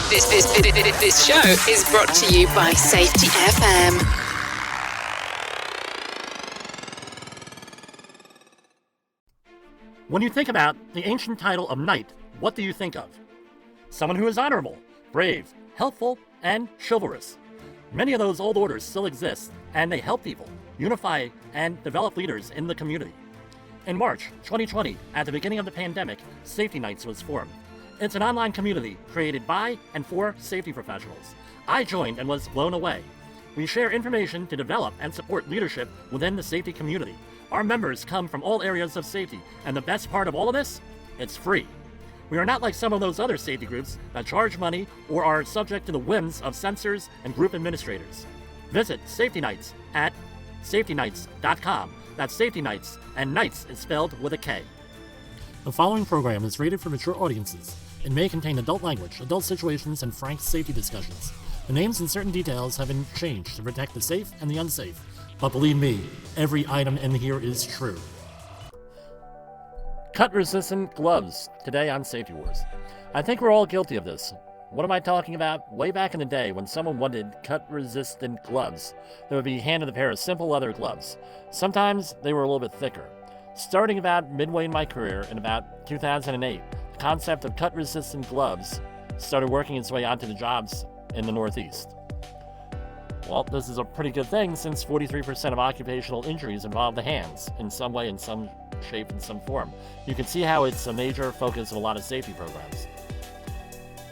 This show is brought to you by Safety FM. When you think about the ancient title of knight, what do you think of? Someone who is honorable, brave, helpful, and chivalrous. Many of those old orders still exist, and they help people unify and develop leaders in the community. In March 2020, at the beginning of the pandemic, Safety Knights was formed. It's an online community created by and for safety professionals. I joined and was blown away. We share information to develop and support leadership within the safety community. Our members come from all areas of safety, and the best part of all of this? It's free. We are not like some of those other safety groups that charge money or are subject to the whims of censors and group administrators. Visit Safety Knights at safetyknights.com. That's Safety Knights, and Knights is spelled with a K. The following program is rated for mature audiences. It may contain adult language, adult situations, and frank safety discussions. The names and certain details have been changed to protect the safe and the unsafe. But believe me, every item in here is true. Cut-resistant gloves, today on Safety Wars. I think we're all guilty of this. What am I talking about? Way back in the day, when someone wanted cut-resistant gloves, they would be handed a pair of simple leather gloves. Sometimes they were a little bit thicker. Starting about midway in my career, in about 2008, the concept of cut-resistant gloves started working its way onto the jobs in the Northeast. Well, this is a pretty good thing since 43% of occupational injuries involve the hands, in some way, in some shape, in some form. You can see how it's a major focus of a lot of safety programs.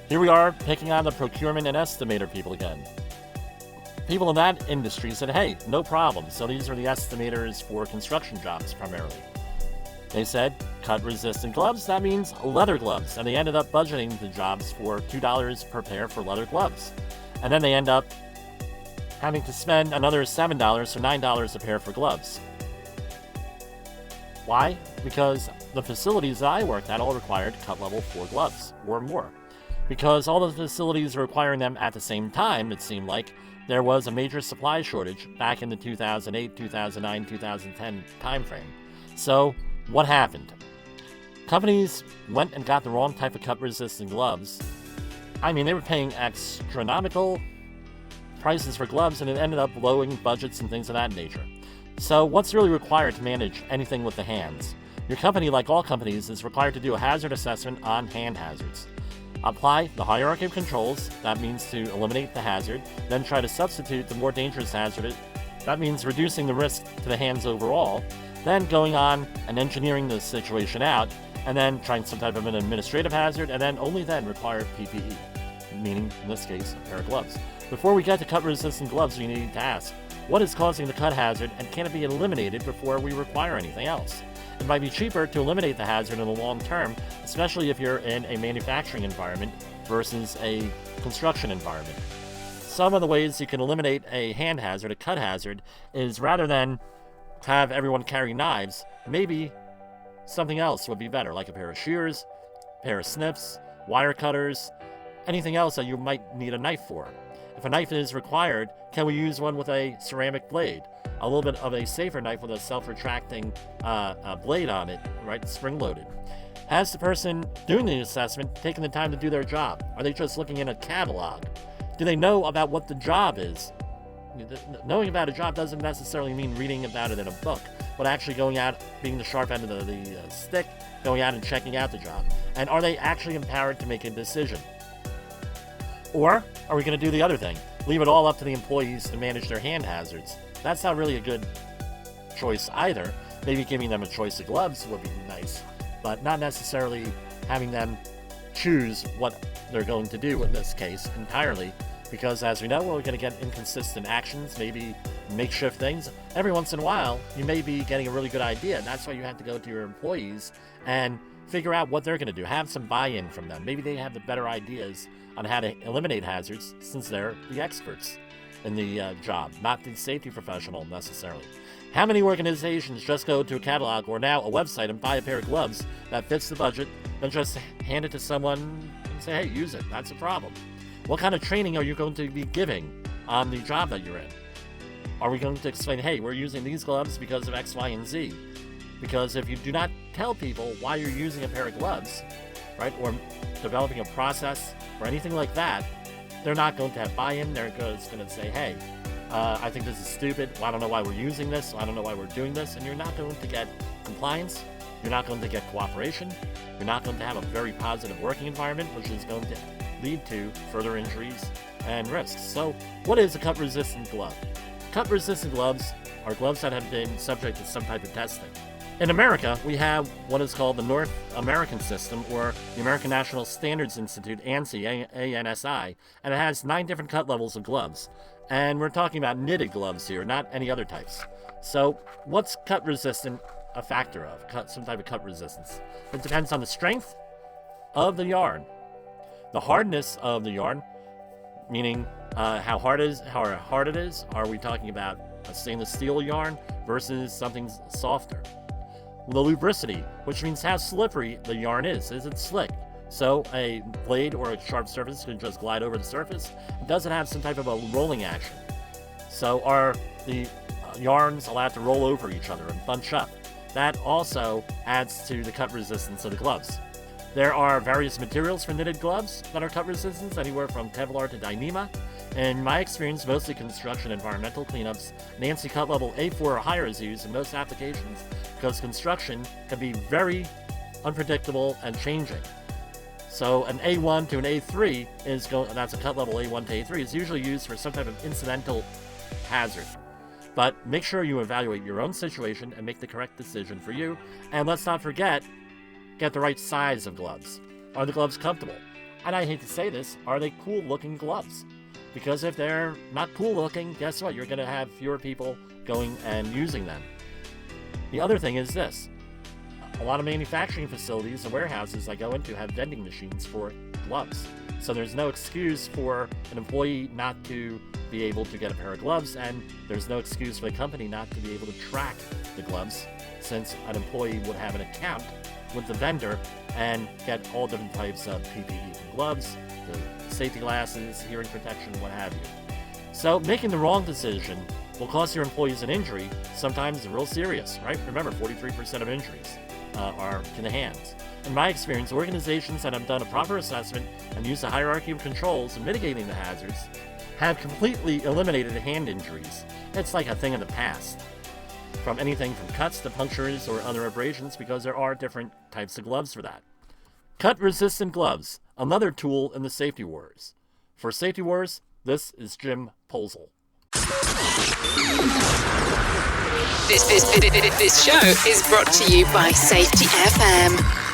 Here we are, picking on the procurement and estimator people again. People in that industry said, hey, no problem. So these are the estimators for construction jobs primarily. They said, cut-resistant gloves, that means leather gloves. And they ended up budgeting the jobs for $2 per pair for leather gloves. And then they end up having to spend another $7, so $9 a pair for gloves. Why? Because the facilities that I worked at all required cut level 4 gloves or more. Because all the facilities are requiring them at the same time, it seemed like there was a major supply shortage back in the 2008, 2009, 2010 timeframe. So what happened? Companies went and got the wrong type of cut-resistant gloves. I mean, they were paying astronomical prices for gloves, and it ended up blowing budgets and things of that nature. So what's really required to manage anything with the hands? Your company, like all companies, is required to do a hazard assessment on hand hazards. Apply the hierarchy of controls, that means to eliminate the hazard, then try to substitute the more dangerous hazard, that means reducing the risk to the hands overall, then going on and engineering the situation out, and then trying some type of an administrative hazard, and then only then require PPE, meaning, in this case, a pair of gloves. Before we get to cut-resistant gloves, we need to ask, what is causing the cut hazard, and can it be eliminated before we require anything else? It might be cheaper to eliminate the hazard in the long term, especially if you're in a manufacturing environment versus a construction environment. Some of the ways you can eliminate a hand hazard, a cut hazard, is rather than have everyone carry knives, maybe something else would be better, like a pair of shears, a pair of snips, wire cutters, anything else that you might need a knife for. If a knife is required, can we use one with a ceramic blade? A little bit of a safer knife with a self-retracting blade on it, right, spring-loaded. Has the person doing the assessment taken the time to do their job? Are they just looking in a catalog? Do they know about what the job is? Knowing about a job doesn't necessarily mean reading about it in a book, but actually going out, being the sharp end of the stick, going out and checking out the job. And are they actually empowered to make a decision? Or are we going to do the other thing? Leave it all up to the employees to manage their hand hazards. That's not really a good choice either. Maybe giving them a choice of gloves would be nice, but not necessarily having them choose what they're going to do in this case entirely, because as we know, we're going to get inconsistent actions, maybe makeshift things. Every once in a while, you may be getting a really good idea, and that's why you have to go to your employees and figure out what they're going to do. Have some buy-in from them. Maybe they have the better ideas on how to eliminate hazards, since they're the experts in the job, not the safety professional necessarily. How many organizations just go to a catalog or now a website and buy a pair of gloves that fits the budget, then just hand it to someone and say, hey, use it, that's a problem? What kind of training are you going to be giving on the job that you're in? Are we going to explain, hey, we're using these gloves because of X, Y, and Z? Because if you do not tell people why you're using a pair of gloves, right, or developing a process or anything like that, they're not going to have buy-in. They're just going to say, hey, I think this is stupid. Well, I don't know why we're using this. I don't know why we're doing this. And you're not going to get compliance. You're not going to get cooperation. You're not going to have a very positive working environment, which is going to lead to further injuries and risks. So what is a cut-resistant glove? Cut-resistant gloves are gloves that have been subject to some type of testing. In America, we have what is called the North American System, or the American National Standards Institute, ANSI, ANSI, and it has 9 different cut levels of gloves. And we're talking about knitted gloves here, not any other types. So what's cut resistant a factor of? Some type of cut resistance. It depends on the strength of the yarn, the hardness of the yarn, meaning how hard it is. Are we talking about a stainless steel yarn versus something softer? The lubricity, which means how slippery the yarn is. Is it slick? So a blade or a sharp surface can just glide over the surface. Does it have some type of a rolling action? So are the yarns allowed to roll over each other and bunch up? That also adds to the cut resistance of the gloves. There are various materials for knitted gloves that are cut resistant, anywhere from Kevlar to Dyneema. In my experience, mostly construction environmental cleanups, Nancy cut level A4 or higher is used in most applications because construction can be very unpredictable and changing. So an A1 to an A3 that's a cut level A1 to A3 is usually used for some type of incidental hazard. But make sure you evaluate your own situation and make the correct decision for you. And let's not forget, get the right size of gloves. Are the gloves comfortable? And I hate to say this, are they cool looking gloves? Because if they're not cool looking, guess what? You're going to have fewer people going and using them. The other thing is this. A lot of manufacturing facilities and warehouses I go into have vending machines for gloves. So there's no excuse for an employee not to be able to get a pair of gloves, and there's no excuse for the company not to be able to track the gloves, since an employee would have an account with the vendor and get all different types of PPE from gloves, the safety glasses, hearing protection, what have you. So making the wrong decision will cost your employees an injury, sometimes real serious, right? Remember, 43% of injuries are in the hands. In my experience, organizations that have done a proper assessment and used a hierarchy of controls in mitigating the hazards have completely eliminated hand injuries. It's like a thing of the past. From anything from cuts to punctures or other abrasions, because there are different types of gloves for that. Cut-resistant gloves, another tool in the Safety Wars. For Safety Wars, this is Jim Posel. This show is brought to you by Safety FM.